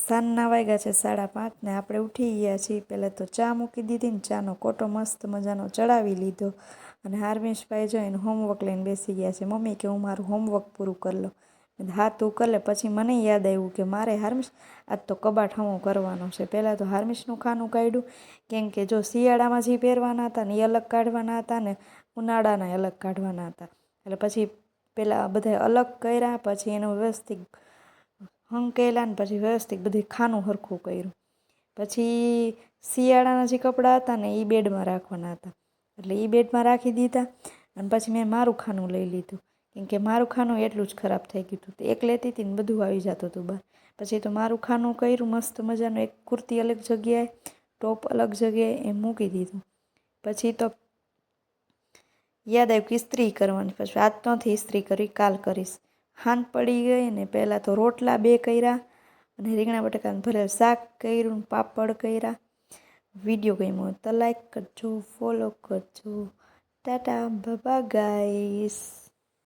સાંજના વાગ્યા છે 5:30 ને આપણે ઉઠી ગયા છીએ। પહેલાં તો ચા મૂકી દીધી ને ચાનો કોટો મસ્ત મજાનો ચડાવી લીધો અને હાર્મિશભાઈ જો એનું હોમવર્ક લઈને બેસી ગયા છે। મમ્મી કે હું મારું હોમવર્ક પૂરું કરી લઉં। હા તું કરી લે। પછી મને યાદ આવ્યું કે મારે હાર્મિશ આજ તો કબાટ હમો કરવાનો છે। પહેલાં તો હાર્મિશનું ખાનું કાઢ્યું કેમ કે જો શિયાળામાં જે પહેરવાના હતા ને એ અલગ કાઢવાના હતા ને ઉનાળાના અલગ કાઢવાના હતા। એટલે પછી પહેલાં બધા અલગ કર્યા, પછી એનું વ્યવસ્થિત હંકેલા ને પછી વ્યવસ્થિત બધી ખાનું સરખું કર્યું। પછી શિયાળાના જે કપડાં હતા ને એ બેડમાં રાખવાના હતા એટલે એ બેડમાં રાખી દીધા અને પછી મેં મારું ખાનું લઈ લીધું કેમ કે મારું ખાનું એટલું જ ખરાબ થઈ ગયું હતું। એક લેતી હતી ને બધું આવી જતું હતું બહાર। પછી તો મારું ખાનું કર્યું મસ્ત મજાનું, એક કુર્તી અલગ જગ્યાએ, ટોપ અલગ જગ્યાએ એમ મૂકી દીધું। પછી તો યાદ આવ્યું કે ઇસ્ત્રી કરવાની, પછી આજ તો નથી ઇસ્ત્રી કરવી, કાલ કરીશ। હાંજ પડી ગઈ ને પહેલાં તો રોટલા 2 કર્યા અને રીંગણા બટાકાનું ભરેલ શાક કર્યું, પાપડ કર્યા। વિડીયો ગમ્યો તો લાઈક કરજો, ફોલો કરજો। Tata bye bye guys.